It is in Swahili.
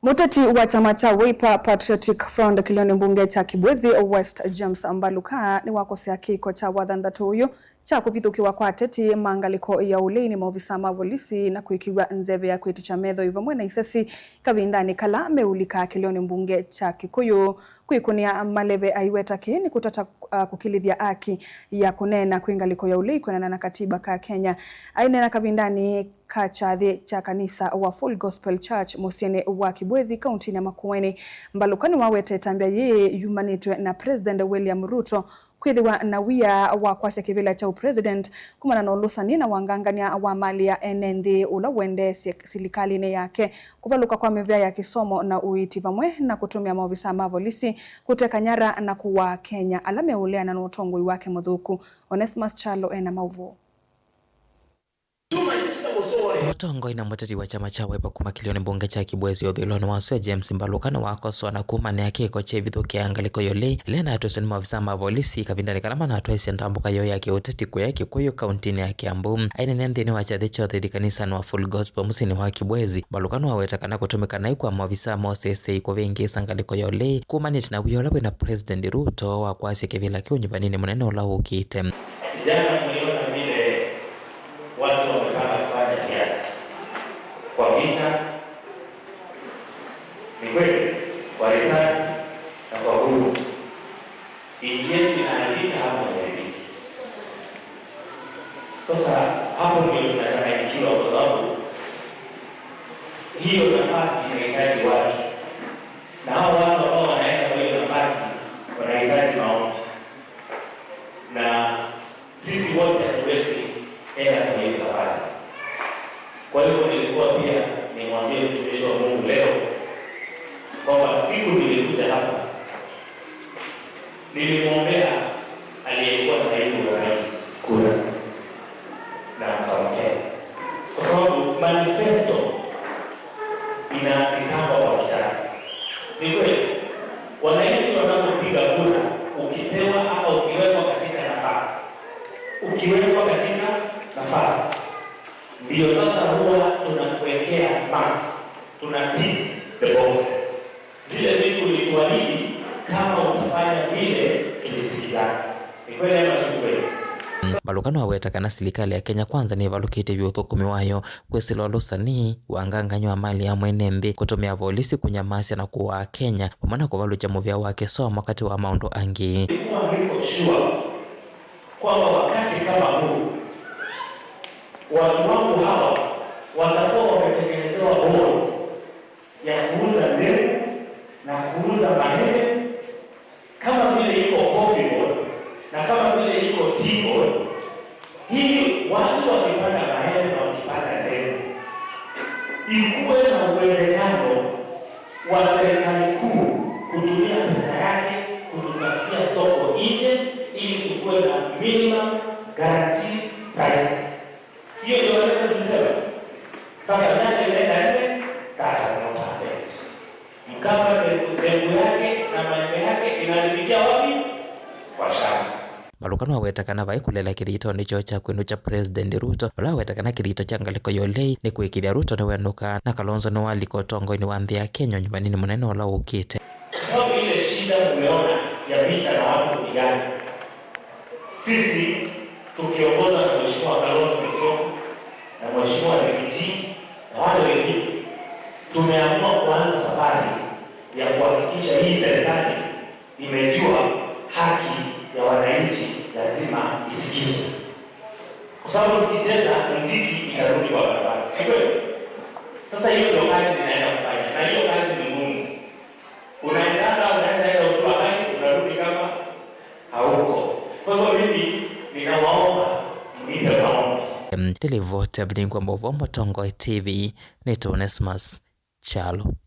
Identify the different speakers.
Speaker 1: Muteti wa chama cha Wiper Patriotic Front Kiloni mbunge cha Kibwezi West James Mbaluka ni wakosea kiko cha wathandatu huyu cha kuvithukiwa kwa ateti mangaliko ya ulini maofisa ma polisi na kuikiwa nzeve ya kwiticha metho ivamwe na isesi kavindani kala meulika Kiloni mbunge cha Kikuyu kuikunia maleve aiweta kini kutata kukilithia aki ya kunena kuingaliko ya ulii kwenana na katiba ka Kenya ainena kavindani kachathi cha kanisa wa Full Gospel Church musiene wa Kibwezi kaunti ya Makueni. Mbalukani wawete tambia ye yumanitwe na President William Ruto kwithiwa na wia wa kwasya kivila cha president kumana na ulusani na wangangania wa mali ya NND ula wende serikali yake kuvaluka kwa mivya ya kisomo na uiti vamwe na kutumia maofisa ma polisi kuteka nyara na kuwa Kenya alame ulea na utongoi wake muthuku. Onesmus Chalo ena mauvu.
Speaker 2: Mutongo ina muteti wa chama cha Wiper kuma Kiloni mbunge cha Kibwezi Othiloni waswe James Mbaluka na wakoswa na kuma ne akiko che vithukia angaliko yole lena atoseni maofisa ma polisi kavindani kalama na atwaisi ndambuka yo yake uteti kwa Kikuyu kaunti ya Kiambu aina ne nthini wa chathi chothe kanisa wa Full Gospel musini wa Kibwezi Mbaluka no aweta kana kutumika na kwa maofisa Moses iko vengi sangaliko yole kuma ni na wiyola na President Ruto wa kwasya kivila kyo nyumbani munene ula ukite
Speaker 3: sijana tuliona vile watu wamepanga kufanya siasa kwa vita, ni kweli, kwa risasi na kwa bullets. Nchi yetu inaharibika hapo inaharibika. Sasa hapo ndio tunachanganyikiwa kwa sababu hiyo nafasi inahitaji watu, na hao watu ambao wanaenda kwa hiyo nafasi wanahitaji maombi, na sisi wote hatuwezi enda kwenye hiyo safari. Kwa hiyo nilikuwa pia nimwambie mtumishi wa Mungu leo kwamba siku nilikuja hapa nilimwombea aliyekuwa naibu wa rais kura na mkampea, kwa sababu manifesto inaandikwa kwa kitabu. Ni kweli wananchi wanapopiga kura, ukipewa au ukiwekwa katika nafasi ndio sasa huwa tunakuwekea marks, tunatik the boxes. Zile vitu ulituahidi kama utafanya vile tulisikizana. Ni kweli ama si kweli?
Speaker 2: Mbaluka no aweta kana serikali ya Kenya kwanza ni valukite vyuthukumi wayo kwesila ulusani wanganganywa mali ya mwenende kutumia polisi kunyamasya na kuwa Kenya pamana kuvalucha muvya wake soma wakati wa maundu angi.
Speaker 3: Nilikuwa niko sure kwamba wakati kama huu watu wangu hawa watakuwa wametengenezewa bodi ya kuuza mbegu na kuuza mahembe, kama vile iko coffee board na kama vile iko tea board. Hii watu wakipanda mahembe na wakipanda mbegu, ikuwe na uwezekano wa serikali kuu kutumia pesa yake kututafutia soko nje ili tukue na minimum guaranteed prices. Sio ndio wale tunasema. Sasa nani inaenda nne? Kata zote. Mkapa mbegu yake na maembe yake inalipikia wapi? Kwa shamba.
Speaker 2: Mbaluka no aweta kana vai kulela kirito nicho cha kwenu cha President Ruto wala aweta kana kirito cha ngaliko yolei ni kuikiria Ruto na wenuka na Kalonzo no waliko tongo ni wanthi ya Kenya nyumbani munene wala ukite.
Speaker 3: Sababu ile shida umeona ya vita na watu kupigana, sisi tukiongozwa na Mheshimiwa Kalonzo na Mheshimiwa Rigiji na wale wengine tumeamua kuanza safari ya kuhakikisha hii serikali imejua haki ya wananchi lazima isikizwe, kwa sababu tukicheza muziki itarudi kwa barabara. Sasa hiyo ndio kazi ninaenda kufanya, na hiyo kazi ni ngumu. Unaweza enda ukiwa hai, unarudi kama hauko. Kwa hivyo mimi ninawaomba mnipe maombi.
Speaker 2: Televote abdingwa mbovo Mutongo TV ni Onesmus Chalo.